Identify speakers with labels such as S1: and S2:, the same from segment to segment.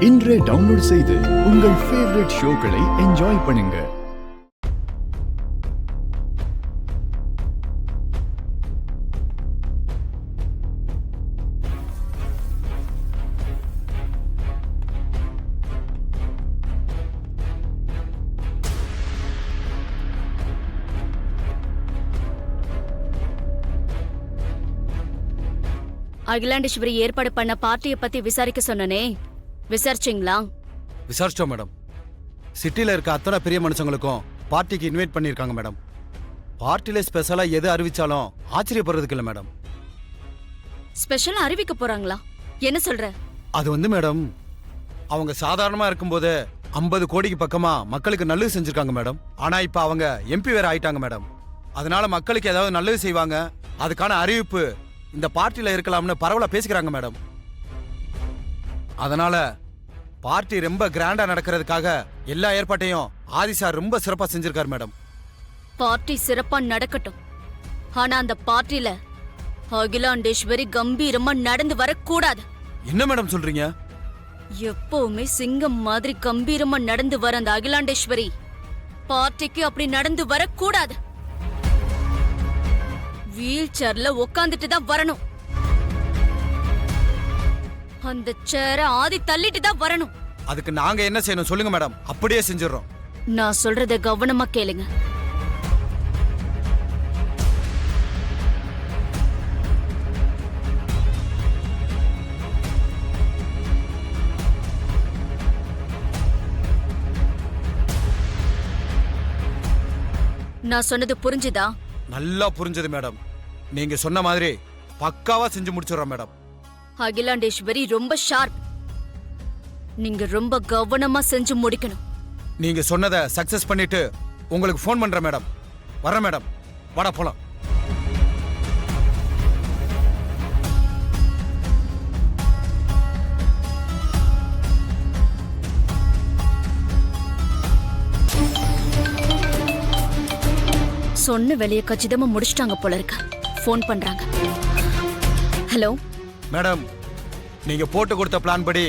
S1: இன்றே டவுன்லோட் செய்து உங்கள் ஃபேவரட் ஷோக்களை என்ஜாய் பண்ணுங்க.
S2: அகிலாண்டேஸ்வரி ஏற்பாடு பண்ண பார்ட்டியை பத்தி விசாரிக்க சொன்னனே, விசாரிச்சிங்களா?
S3: விசாரிச்சோம் மேடம். சிட்டில இருக்க அத்தனை பெரிய மனுஷங்களுக்கும் பார்ட்டிக்கு இன்வைட் பண்ணிருக்காங்க மேடம். பார்ட்டில ஸ்பெஷலா எது அறிவிச்சாலும் ஆச்சரியப்படுறதுக்கு இல்ல மேடம்.
S2: ஸ்பெஷலா அறிவிக்க போறாங்களா? என்ன சொல்ற?
S3: அது மேடம், அவங்க சாதாரணமா இருக்கும்போது 50 கோடிக்கு பக்கமா மக்களுக்கு நல்லது செஞ்சிருக்காங்க மேடம். ஆனா இப்ப அவங்க எம்பி வேற ஆயிட்டாங்க மேடம். அதனால மக்களுக்கு ஏதாவது நல்லது செய்வாங்க, அதுக்கான அறிவிப்பு இந்த பார்ட்டில இருக்கலாம்னு பரவலா பேசிக்கிறாங்க மேடம். அதனால பார்ட்டி ரொம்ப கிராண்டா நடக்கிறதுக்காக எல்லா ஏற்பாட்டையும் ஆதி சார் ரொம்ப சிறப்பா செஞ்சிருக்காரு மேடம்.
S2: பார்ட்டி சிறப்பா நடக்கட்டும். ஆனா அந்த பார்ட்டில அகிலாண்டேஸ்வரி கம்பீரமா நடந்து வரக்கூடாது.
S3: என்ன மேடம் சொல்றீங்க?
S2: எப்பவுமே சிங்கம் மாதிரி கம்பீரமா நடந்து வர அந்த அகிலாண்டேஸ்வரி பார்ட்டிக்கு அப்படி நடந்து வரக்கூடாது. வீல் சேர்ல உட்காந்துட்டு தான் வரணும். அந்த சேரை ஆதி தள்ளிட்டு தான் வரணும்.
S3: அதுக்கு நாங்க என்ன செய்யணும் சொல்லுங்க மேடம், அப்படியே செஞ்சிடறோம்.
S2: நான் சொல்றத கவனமா கேளுங்க. நான் சொன்னது புரிஞ்சுதா?
S3: நல்லா புரிஞ்சது மேடம். நீங்க சொன்ன மாதிரி பக்காவா செஞ்சு முடிச்சிடறோம் மேடம்.
S2: அகிலாண்டேஸ்வரி ரொம்ப ஷார்ப். நீங்க ரொம்ப கவனமா செஞ்சு முடிக்கணும்.
S3: நீங்க சொன்னதை சக்சஸ் பண்ணிட்டு உங்களுக்கு ஃபோன் பண்றேன் மேடம். வரேன் மேடம், வாடா போலாம்.
S2: சொன்ன வேலையை கச்சிதமா முடிச்சிட்டாங்க போல இருக்கு. ஃபோன் பண்றாங்க. ஹலோ
S3: மேடம், நீங்க போட்டு கொடுத்த பிளான் படி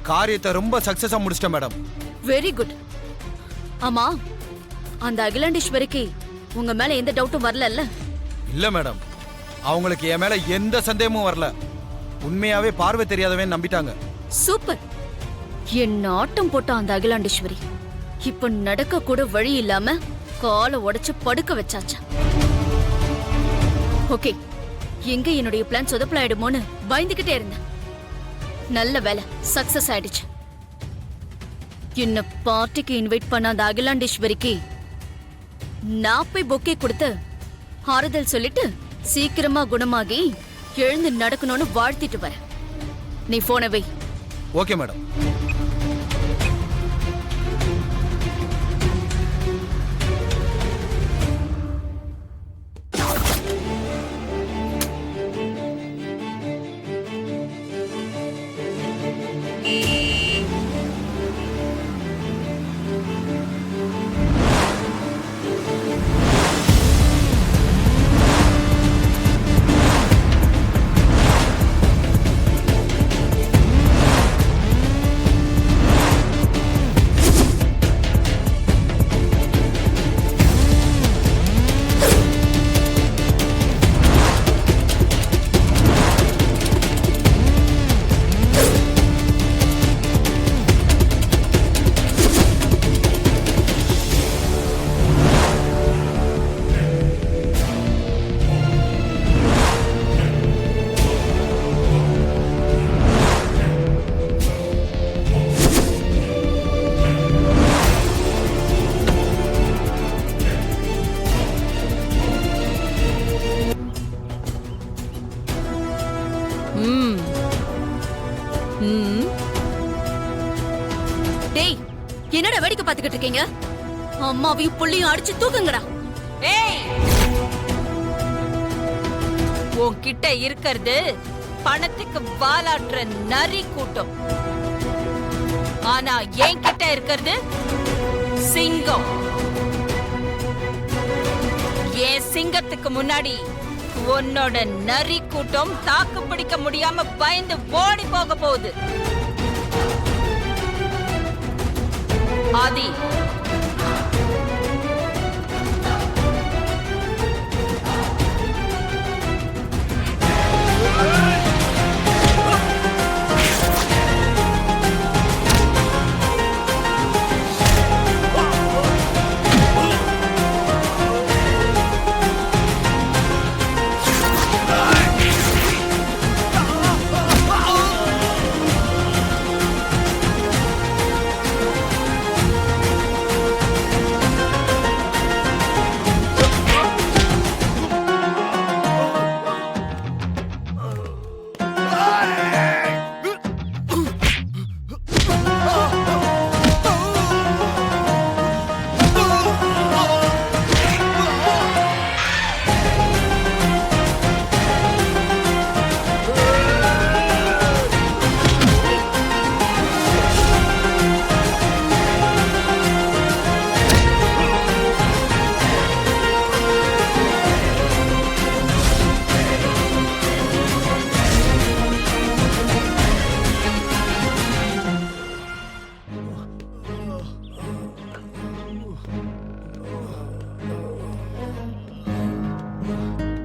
S3: காரியத்தை ரொம்ப சக்சஸா முடிச்சிட்டேன் மேடம்.
S2: Very good. ஆமா, அந்த அகிலாண்டேஸ்வரிக்கு உங்க மேல எந்த டவுட்டும் வரல?
S3: இல்ல மேடம், அவங்களுக்கு என் மேல எந்த சந்தேகமும் வரல. உண்மையாவே பார்வை தெரியாதவன் நம்பிட்டாங்க.
S2: சூப்பர். என் ஆட்டம் போட்ட அந்த அகிலாண்டேஸ்வரி இப்ப நடக்க கூட வழி இல்லாம காலை உடைச்சு படுக்க வச்சாச்சு. ஓகே, எங்க என்னுடைய பிளான் சொதப்பலாயிடுமோன்னு பயந்துகிட்டே இருந்தேன். நல்ல வேலை, சக்சஸ் ஆயிடுச்சு. என்ன பார்ட்டிக்கு இன்வைட் பண்ண அந்த அகிலாண்டேஸ்வரிக்கு நான் போய் பொக்கே கொடுத்து ஆறுதல் சொல்லிட்டு சீக்கிரமா குணமாகி எழுந்து நடக்கணும்னு வாழ்த்திட்டு வரேன். நீ போன வை.
S3: Okay madam.
S2: டேய், என்னடா வேடிக்கை பார்த்துக்கிட்டு இருக்கீங்க? அம்மாவையும் புள்ளையும் அடிச்சு தூக்குங்கடா.
S4: ஏய், உன்கிட்ட இருக்கிறது பணத்துக்கு வாலாற்ற நரி கூட்டம். ஆனா என்கிட்ட இருக்கிறது சிங்கம். என் சிங்கத்துக்கு முன்னாடி உன்னோட நரி கூட்டம் தாக்கு பிடிக்க முடியாம பயந்து ஓடி போக போகுது. ஆதி,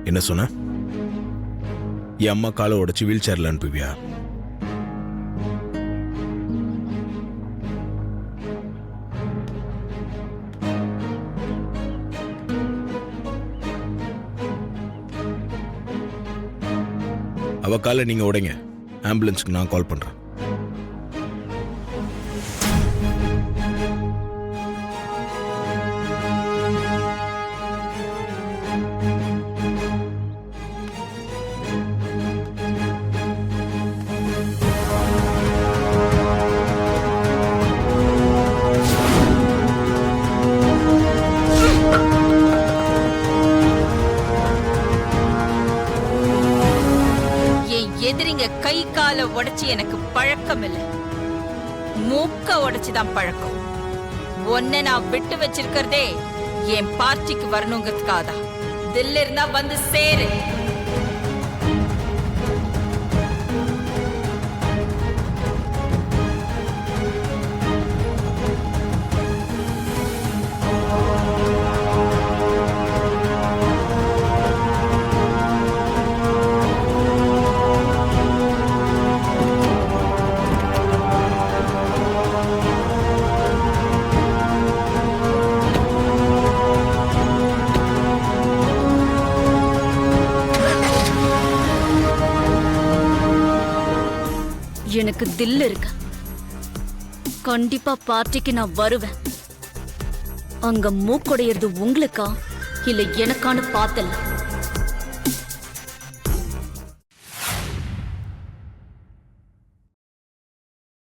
S5: என்ன சொன்ன? என் அம்மா காலை உடைச்சு வீல் சேர்ல அனுப்புவியா? அவ காலை நீங்க உடைங்க, ஆம்புலன்ஸ்க்கு நான் கால் பண்றேன்.
S4: எதிரிங்க கை காலை உடைச்சு எனக்கு பழக்கம் இல்லை, மூக்க உடைச்சுதான் பழக்கம். ஒன்ன நான் விட்டு வச்சிருக்கிறதே என் பார்ட்டிக்கு வரணுங்கிறதுக்காதான். தில் இருந்தா வந்து சேரு.
S2: எனக்கு தில் இருக்கு. கண்டிப்பா பார்ட்டிக்கு நான் வருவேன். அங்க மூக்குடையிறது உங்களுக்கா இல்ல எனக்கான்னு பார்த்தல.